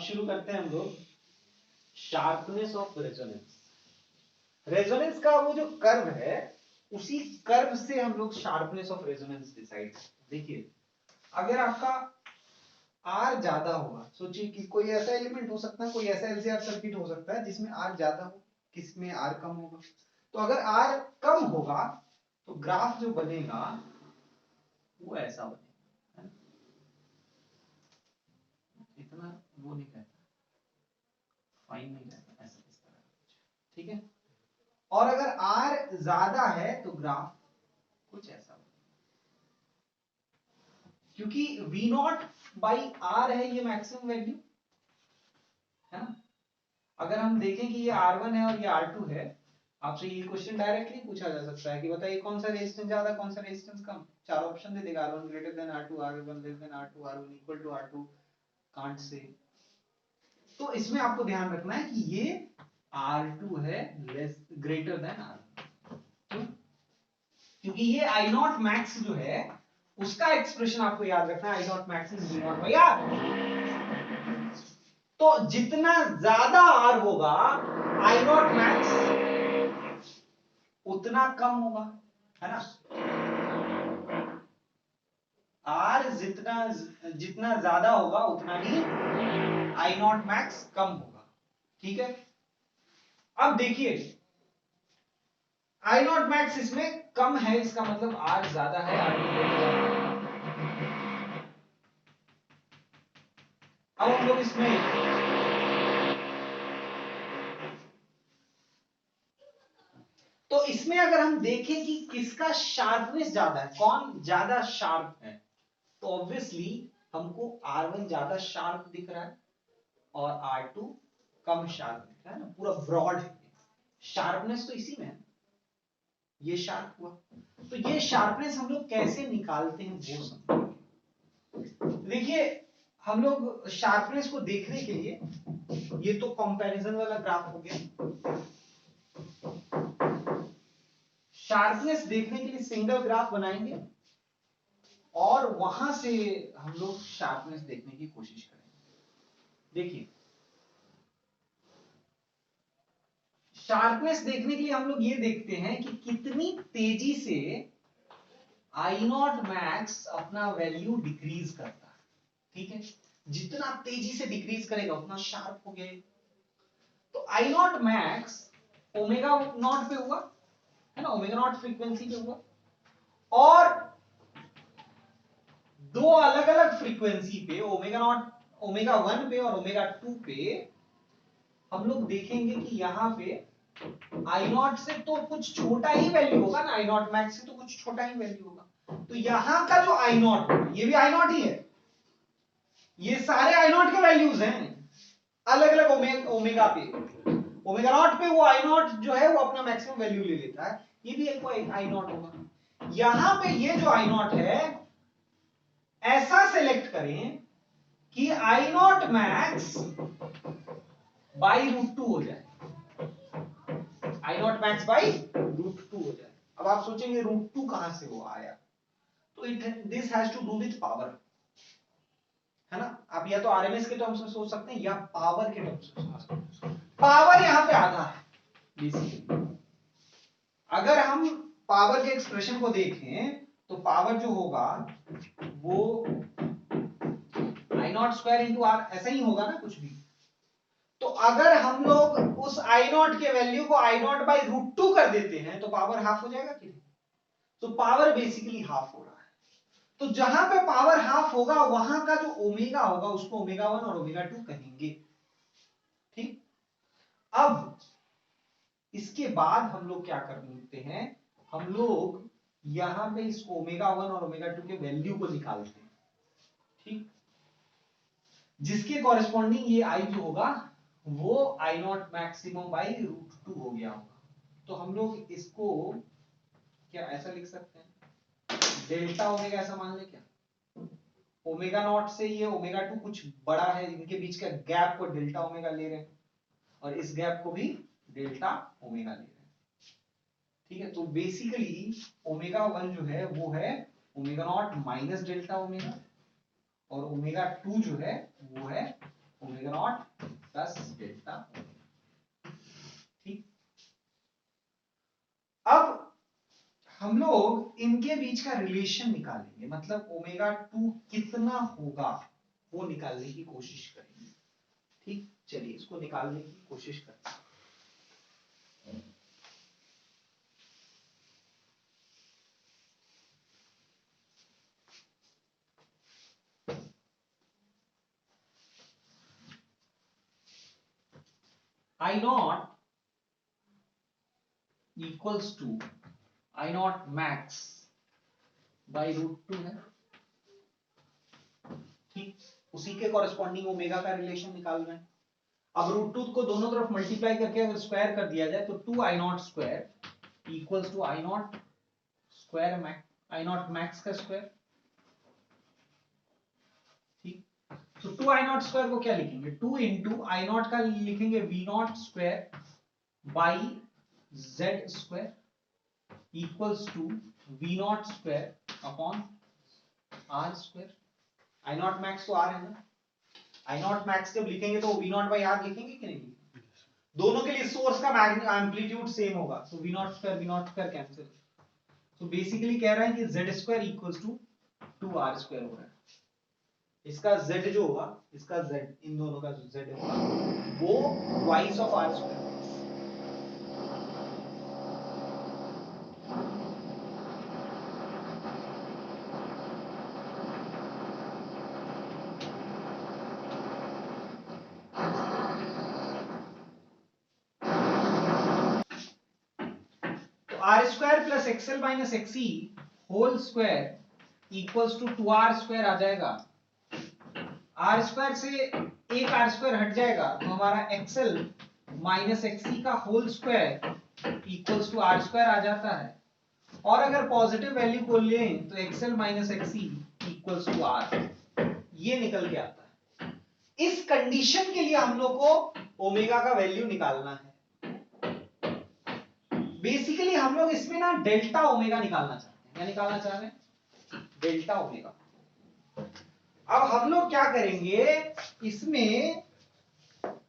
शुरू करते हैं हम लोग शार्पनेस ऑफ रेजोनेंस। रेजोनेंस का वो जो कर्व है उसी कर्व से हम लोग शार्पनेस ऑफ रेजोनेंस डिसाइड करते हैं। देखिए अगर आपका आर ज्यादा होगा, सोचिए कि कोई ऐसा एलिमेंट हो सकता है, कोई ऐसा एलसीआर सर्किट हो सकता है जिसमें आर ज्यादा हो, किसमें आर कम होगा। तो अगर आर कम होगा तो ग्राफ जो बनेगा वो ऐसा बनेगा, है ना? इतना वो नहीं कहता, फाइन नहीं कहता, ऐसा इस तरह, ठीक है। और अगर आर ज्यादा है तो ग्राफ कुछ ऐसा बनेगा, क्योंकि V नॉट बाई आर है ये मैक्सिमम वैल्यू, है ना। अगर हम देखें कि ये R1 है और ये R2 है, आपसे ये क्वेश्चन डायरेक्टली पूछा जा सकता है कि बताइए कौन सा रेजिस्टेंस ज्यादा, कौन सा रेजिस्टेंस कम। चार ऑप्शन दे देगा, R1 greater than R2, R1 less than R2, R1 equal to R2, can't say. तो इसमें आपको ध्यान रखना है कि ये R2 है लेस ग्रेटर देन R1, क्यों? क्योंकि ये I नॉट मैक्स जो है उसका एक्सप्रेशन आपको याद रखना है, I naught max is V not by R। तो जितना ज्यादा R होगा I नॉट मैक्स उतना कम होगा, है ना। R जितना ज्यादा होगा उतना ही I नॉट मैक्स कम होगा, ठीक है। अब देखिए I नॉट मैक्स इसमें कम है, इसका मतलब R ज्यादा है, अब हम लोग इसमें तो इसमें अगर हम देखें कि किसका शार्पनेस ज्यादा है, कौन ज्यादा शार्प है, तो ऑब्वियसली हमको R1 ज्यादा शार्प दिख रहा है और R2 कम शार्प दिख रहा है ना, पूरा ब्रॉड है। शार्पनेस तो इसी में है, ये शार्प हुआ। तो ये शार्पनेस हम लोग कैसे निकालते हैं वो समझेंगे। देखिए हम लोग शार्पनेस को देखने के लिए, ये तो कंपैरिजन वाला ग्राफ हो गया, शार्पनेस देखने के लिए सिंगल ग्राफ बनाएंगे और वहां से हम लोग शार्पनेस देखने की कोशिश करेंगे। देखिए शार्पनेस देखने के लिए हम लोग ये देखते हैं कि कितनी तेजी से I नॉट मैक्स अपना वैल्यू डिक्रीज करता है, ठीक है। जितना तेजी से डिक्रीज करेगा उतना शार्प हो गया। तो I naught max omega naught पे हुआ, है ना, ओमेगा नॉट फ्रीक्वेंसी पे हुआ, और दो अलग अलग फ्रीक्वेंसी पे ओमेगा नॉट, ओमेगा 1 पे और ओमेगा 2 पे हम लोग देखेंगे कि यहां पे I नॉट से तो कुछ छोटा ही वैल्यू होगा ना, I नॉट मैक्स से तो कुछ छोटा ही वैल्यू होगा। तो यहां का जो I नॉट होगा ये भी I नॉट ही है, ये सारे I नॉट के वैल्यूज हैं अलग अलग ओमेगा पे। ओमेगा नॉट पे वो I नॉट जो है वो अपना मैक्सिमम वैल्यू ले लेता है, ये भी एक I नॉट होगा। यहां पे ये जो I नॉट है ऐसा सेलेक्ट करें कि I naught max by root 2 हो जाए, I naught max by root 2 हो जाए। अब आप सोचेंगे रूट 2 कहां से वो आया, तो this has to do with power, है ना। आप या तो आरएमएस के टर्म्स में सोच सकते हैं या पावर के टर्म्स में सोच सकते हैं। पावर यहां पे आधा है बेसिकली। अगर हम पावर के एक्सप्रेशन को देखें तो पावर जो होगा वो I naught square into R ऐसा ही होगा ना कुछ भी। तो अगर हम लोग उस I नॉट के वैल्यू को I नॉट बाई रूट 2 कर देते हैं तो पावर हाफ हो जाएगा कि नहीं। तो पावर बेसिकली हाफ हो रहा है। तो जहां पे पावर हाफ होगा वहां का जो ओमेगा होगा उसको ओमेगा 1 और ओमेगा 2 कहेंगे, ठीक। अब इसके बाद हम लोग क्या करते हैं, हम लोग यहां पे इस ओमेगा 1 और ओमेगा 2 के वैल्यू को निकालते हैं, ठीक। जिसके कॉरेस्पॉन्डिंग ये आई जो होगा वो I naught maximum by root 2 हो गया होगा। तो हम लोग इसको क्या ऐसा लिख सकते हैं, डेल्टा ओमेगा ऐसा मान ले क्या, ओमेगा नॉट से ये ओमेगा 2 कुछ बड़ा है, इनके बीच का गैप को डेल्टा ओमेगा ले रहे हैं और इस गैप को भी डेल्टा ओमेगा ले रहे हैं, ठीक है। तो बेसिकली ओमेगा 1 जो है वो है omega naught minus delta omega और ओमेगा 2 जो है वो है ओमेगा नॉट प्लस डेल्टा। ठीक, अब हम लोग इनके बीच का रिलेशन निकालेंगे, मतलब ओमेगा 2 कितना होगा वो निकालने की कोशिश करेंगे। ठीक, चलिए इसको निकालने की कोशिश करते हैं। I naught equals to I naught max by √2 है। ठीक, उसी के कॉरेस्पॉन्डिंग ओमेगा का रिलेशन निकालना है। अब √2 को दोनों तरफ मल्टीप्लाई करके अगर स्क्वायर कर दिया जाए तो 2 I naught square equals to I naught स्क्वायर मैक्स, I naught मैक्स का स्क्वायर। ठीक, तो 2 I naught स्क्वायर को क्या लिखेंगे, 2 इंटू I naught का लिखेंगे V naught square by Z square equals to V naught square upon R square. I naught मैक्स तो R है ना, I naught मैक्स जब लिखेंगे तो V naught बाई R लिखेंगे कि नहीं, दोनों के लिए सोर्स का एम्पलीट्यूड सेम होगा, तो V naught स्क्वायर कैंसिल। तो बेसिकली कह रहा है कि Z square equals to 2R square हो रहा है। इसका Z जो होगा, इसका Z, इन दोनों का जो Z होगा वो twice of R square. R square plus XL minus XC whole square equals to 2R square आ जाएगा। आर स्क्वायर से एक आर स्क्वायर हट जाएगा तो हमारा एक्सएल माइनस एक्सी का whole square equals to R square आ जाता है। और अगर पॉजिटिव वैल्यू को लें तो XL minus XC equals to R, ये निकल के आता है। इस कंडीशन के लिए हम लोग को ओमेगा का वैल्यू निकालना है। बेसिकली हम लोग इसमें ना डेल्टा ओमेगा निकालना चाहते हैं। क्या निकालना चाह रहे हैं, डेल्टा ओमेगा। अब हम लोग क्या करेंगे, इसमें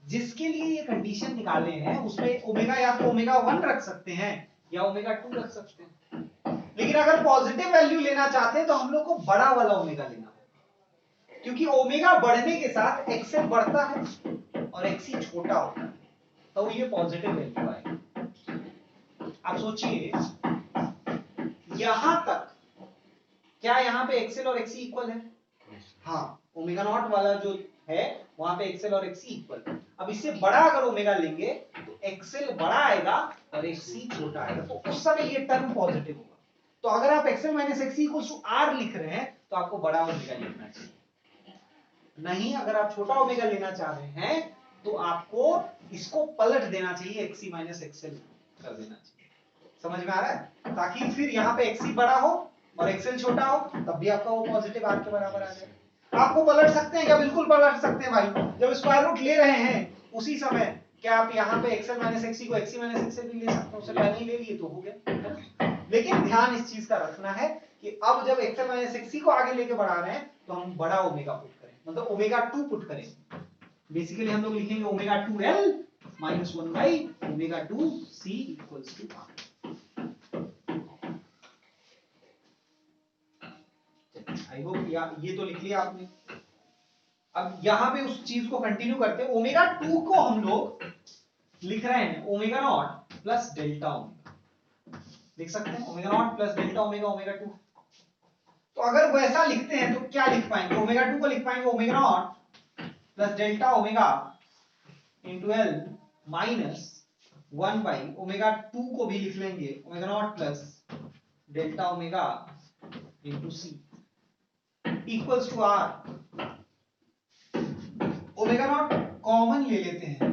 जिसके लिए ये कंडीशन निकाले हैं उसमें ओमेगा या तो ओमेगा 1 रख सकते हैं या ओमेगा 2 रख सकते हैं। लेकिन अगर पॉजिटिव वैल्यू लेना चाहते हैं तो हम लोग को बड़ा वाला ओमेगा लेना होगा, क्योंकि ओमेगा बढ़ने के साथ एक्सएल बढ़ता है और एक्सी छोटा होता है, तो ये पॉजिटिव वैल्यू आएगी। आप सोचिए यहां तक, क्या यहां पे एक्सएल और एक्सी इक्वल है? हाँ, ओमेगा नॉट वाला जो है वहां पे एक्सएल और एक्सी इक्वल है। अब इससे बड़ा अगर ओमेगा लेंगे तो एक्सएल बड़ा आएगा और एक्सी छोटा आएगा, तो उस समय ये टर्म पॉजिटिव होगा। तो अगर आप XL minus XC equals to R लिख रहे हैं तो आपको बड़ा ओमेगा लिखना चाहिए। नहीं, अगर आप छोटा ओमेगा लेना चाह रहे हैं तो आपको इसको पलट देना चाहिए, एक्सी माइनस एक्सएल कर देना चाहिए। समझ में आ रहा है? ताकि फिर यहाँ पे एक्सी बड़ा हो और एक्सएल छोटा हो, तब भी आपका वो पॉजिटिव आर के बराबर आ जाए। आपको पलट सकते हैं क्या? बिल्कुल पलट सकते हैं भाई। जब स्क्वायर रूट ले रहे हैं उसी समय क्या आप यहाँ पे एक्सएल माइनस एक्सी को एक्सी माइनस एक्सएल भी ले सकते हैं? उससे पहले ही ले लिए तो हो गया। लेकिन ध्यान इस चीज का रखना है कि अब जब एक्सएल माइनस एक्सी को आगे लेके बढ़ा रहे हैं तो हम बड़ा ओमेगा पुट करें, मतलब ओमेगा 2 पुट करें। बेसिकली हम लोग लिखेंगे omega 2L minus 1 by omega 2C equals to R. I hope ये तो लिख लिया आपने। अब यहां पे उस चीज को कंटिन्यू करते हैं। ओमेगा 2 को हम लोग लिख रहे हैं omega naught plus delta omega, लिख सकते हैं omega naught plus delta omega omega 2। तो अगर वैसा लिखते हैं तो क्या लिख पाएंगे, ओमेगा 2 को लिख पाएंगे omega naught plus delta omega into L minus 1 by omega 2 को भी लिख लेंगे omega naught plus delta omega into C equals to R. Omega naught common ले लेते हैं,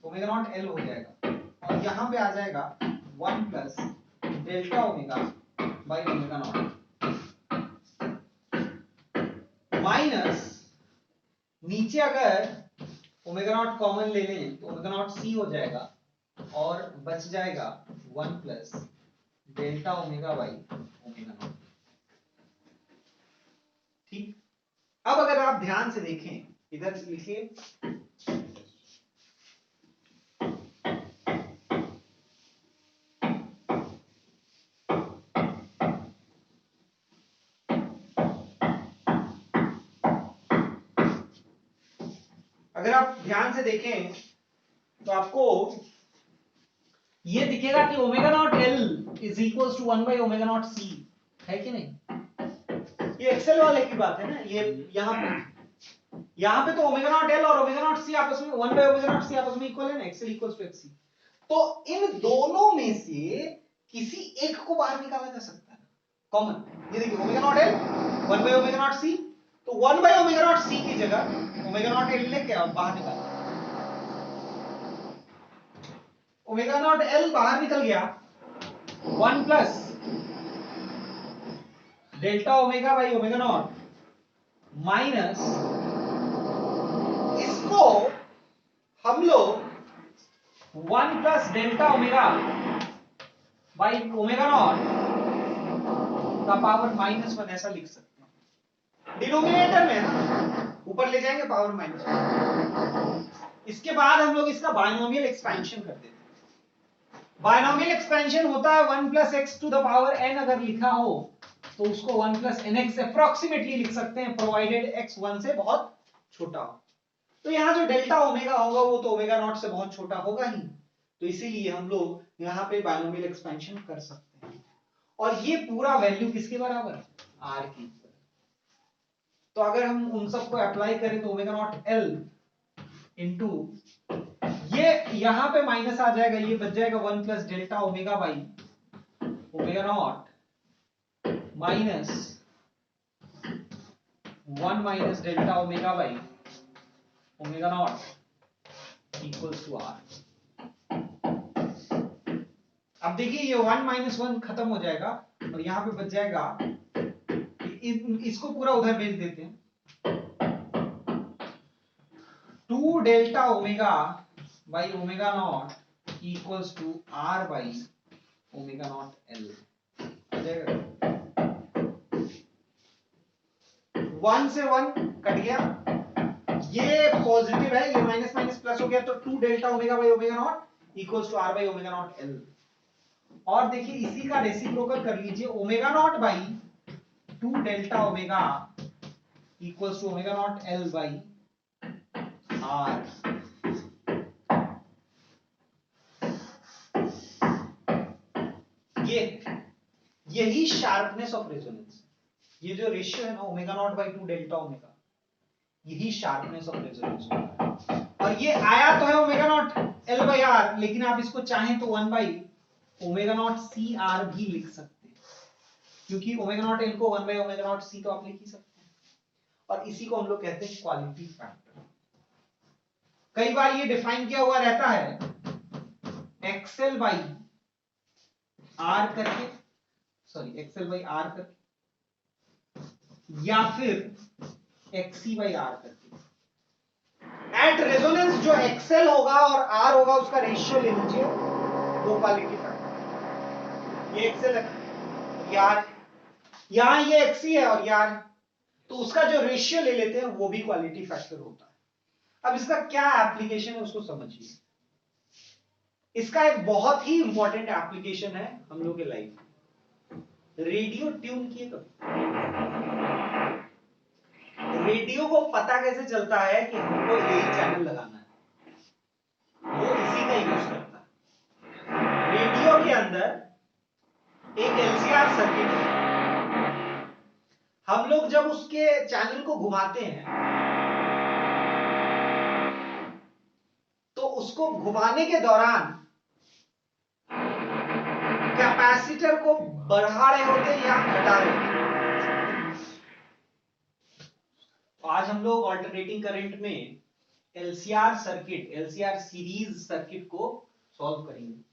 ओमेगा नॉट एल हो जाएगा और यहां पे आ जाएगा 1 plus delta omega by omega naught minus, नीचे अगर ओमेगा नॉट कॉमन ले लें तो ओमेगा नॉट सी हो जाएगा और बच जाएगा 1 plus delta omega by omega not. ठीक, अब अगर आप ध्यान से देखें, इधर लिखिए, अगर आप ध्यान से देखें तो आपको ये दिखेगा कि omega naught L is equal to 1 by omega naught C, है कि नहीं? ये एक्सेल वाले की बात है ना, ये यहाँ पे तो ओमेगा नॉट एल और ओमेगा नॉट सी आपस में 1 बाई ओमेगा नॉट सी आपस में इक्वल है ना, एक्सेल इक्वल्स टू एक्सी। तो इन दोनों में से किसी एक को बाहर निकाला जा सकता है कॉमन। ये देखिए omega naught L 1 by omega naught C, तो 1 बाई ओमेगा नॉट सी की जगह ओमेगा नॉट एल ने क्या बाहर निकाला, ओमेगा नॉट एल बाहर निकल गया, 1 plus delta omega by omega naught minus, इसको हम लोग 1 plus delta omega by omega not का पावर -1 ऐसा लिख सकते हैं। डिनोमिनेटर में ना ऊपर ले जाएंगे पावर -1। इसके बाद हम लोग इसका बायनोमियल एक्सपेंशन कर देते हैं। बायनोमियल एक्सपेंशन होता है 1 plus X to the power n, अगर लिखा हो तो उसको 1 प्लस nx अप्रोक्सीमेटली लिख सकते हैं, प्रोवाइडेड x 1 से बहुत छोटा हो। तो यहाँ जो डेल्टा ओमेगा होगा वो तो ओमेगा नॉट से बहुत छोटा होगा ही, तो इसीलिए हम लोग यहाँ पे बायनोमियल एक्सपेंशन कर सकते हैं। और ये पूरा वैल्यू किसके बराबर है? r की। तो अगर हम उन सबको अप्लाई करें तो ओमेगा नॉट l इंटू ये यहां पे माइनस आ जाएगा, ये बच जाएगा 1 plus delta omega by omega naught minus 1 minus delta omega by omega naught equals to r। अब देखिए ये 1 माइनस 1 खत्म हो जाएगा और यहां पे बच जाएगा, इसको पूरा उधर भेज देते हैं, 2 delta omega by omega naught equals to r by omega naught l आ जाएगा। 1 से 1 कट गया, ये पॉजिटिव है, ये माइनस माइनस प्लस हो गया, तो 2 delta omega by omega naught equals to r by omega naught l। और देखिए इसी का रेसिप्रोकल कर लीजिए, omega naught by 2 delta omega equals to omega naught l by r। यही शार्पनेस ऑफ रेजोनेंस, ये जो रेशियो है ना omega naught by 2 delta omega, यही शार्पनेस ऑफ रेजोनेंस होता है। और ये आया तो है omega naught l by r, लेकिन आप इसको चाहें तो 1 by omega naught C r भी लिख सकते हैं, क्योंकि ओमेगा नॉट l को 1 बाई ओमेगा नॉट सी तो आप लिख ही सकते हैं। और इसी को हम लोग कहते हैं क्वालिटी फैक्टर। कई बार ये डिफाइन किया हुआ रहता है एक्सएल बाई आर करके, सॉरी एक्सएल बाई आर करके, या फिर एक्सी बाई आर करके। एट रेजोनेंस जो एक्सएल होगा और आर होगा उसका रेशियो ले लीजिए, वो क्वालिटी फैक्टर। ये एक्सएल है, यार यहां ये एक्सी है और यार, तो उसका जो रेशियो ले लेते हैं वो भी क्वालिटी फैक्टर होता है। अब इसका क्या एप्लीकेशन है उसको समझिए। इसका एक बहुत ही इंपॉर्टेंट एप्लीकेशन है हम लोग के लाइफ में। रेडियो ट्यून किए कभी? रेडियो को पता कैसे चलता है कि हमको यही चैनल लगाना है? वो इसी का यूज करता है। रेडियो के अंदर एक एलसीआर सर्किट है, हम लोग जब उसके चैनल को घुमाते हैं तो उसको घुमाने के दौरान कैपेसिटर को बढ़ा रहे होते हैं या घटा रहे होते हैं। तो आज हम लोग अल्टरनेटिंग करंट में LCR circuit, LCR series circuit को सॉल्व करेंगे।